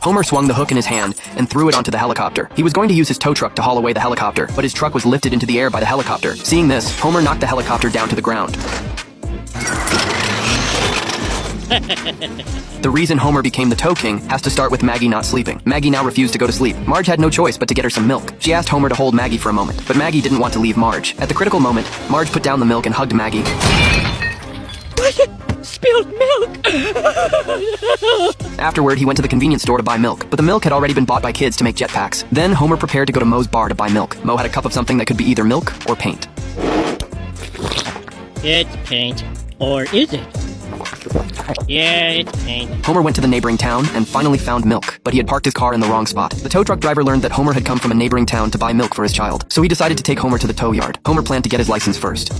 Homer swung the hook in his hand and threw it onto the helicopter. He was going to use his tow truck to haul away the helicopter, but his truck was lifted into the air by the helicopter. Seeing this, Homer knocked the helicopter down to the ground. The reason Homer became the tow king has to start with Maggie not sleeping. Maggie now refused to go to sleep. Marge had no choice but to get her some milk. She asked Homer to hold Maggie for a moment, but Maggie didn't want to leave Marge. At the critical moment, Marge put down the milk and hugged Maggie. Spilled milk! Afterward, he went to the convenience store to buy milk, but the milk had already been bought by kids to make jetpacks. Then Homer prepared to go to Moe's bar to buy milk. Moe had a cup of something that could be either milk or paint. It's paint. Or is it? Yeah, it's paint. Homer went to the neighboring town and finally found milk, but he had parked his car in the wrong spot. The tow truck driver learned that Homer had come from a neighboring town to buy milk for his child, so he decided to take Homer to the tow yard. Homer planned to get his license first.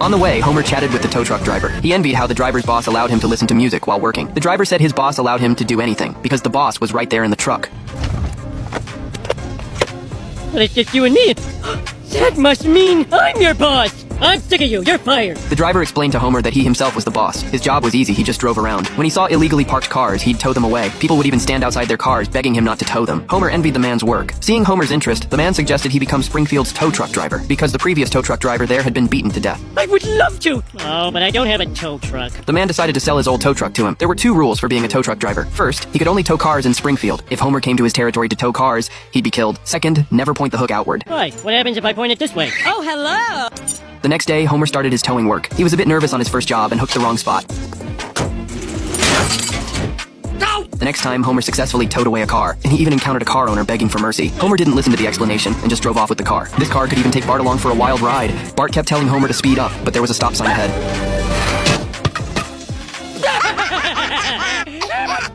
On the way, Homer chatted with the tow truck driver. He envied how the driver's boss allowed him to listen to music while working. The driver said his boss allowed him to do anything, because the boss was right there in the truck. But it's just you and me. That must mean I'm your boss! I'm sick of you, you're fired! The driver explained to Homer that he himself was the boss. His job was easy, he just drove around. When he saw illegally parked cars, he'd tow them away. People would even stand outside their cars, begging him not to tow them. Homer envied the man's work. Seeing Homer's interest, the man suggested he become Springfield's tow truck driver, because the previous tow truck driver there had been beaten to death. I would love to! Oh, but I don't have a tow truck. The man decided to sell his old tow truck to him. There were 2 rules for being a tow truck driver. First, he could only tow cars in Springfield. If Homer came to his territory to tow cars, he'd be killed. Second, never point the hook outward. Why? What happens if I point it this way? Oh, hello! The next day, Homer started his towing work. He was a bit nervous on his first job and hooked the wrong spot. The next time, Homer successfully towed away a car, and he even encountered a car owner begging for mercy. Homer didn't listen to the explanation and just drove off with the car. This car could even take Bart along for a wild ride. Bart kept telling Homer to speed up, but there was a stop sign ahead.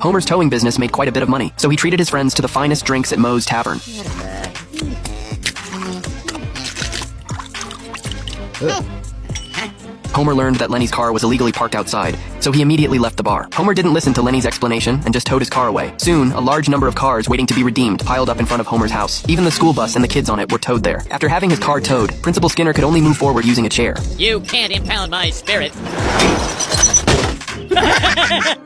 Homer's towing business made quite a bit of money, so he treated his friends to the finest drinks at Moe's Tavern. Homer learned that Lenny's car was illegally parked outside, so he immediately left the bar. Homer didn't listen to Lenny's explanation and just towed his car away. Soon, a large number of cars waiting to be redeemed piled up in front of Homer's house. Even the school bus and the kids on it were towed there. After having his car towed, Principal Skinner could only move forward using a chair. You can't impound my spirit.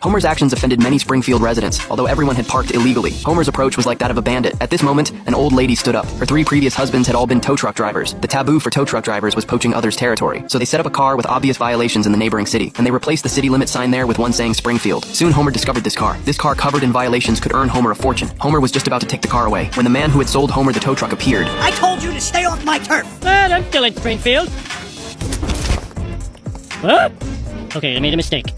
Homer's actions offended many Springfield residents, although everyone had parked illegally. Homer's approach was like that of a bandit. At this moment, an old lady stood up. Her 3 previous husbands had all been tow truck drivers. The taboo for tow truck drivers was poaching others' territory, so they set up a car with obvious violations in the neighboring city, and they replaced the city limit sign there with one saying Springfield. Soon Homer discovered this car. This car covered in violations could earn Homer a fortune. Homer was just about to take the car away when the man who had sold Homer the tow truck appeared. I told you to stay off my turf! But I'm still in Springfield. What? Okay, I made a mistake.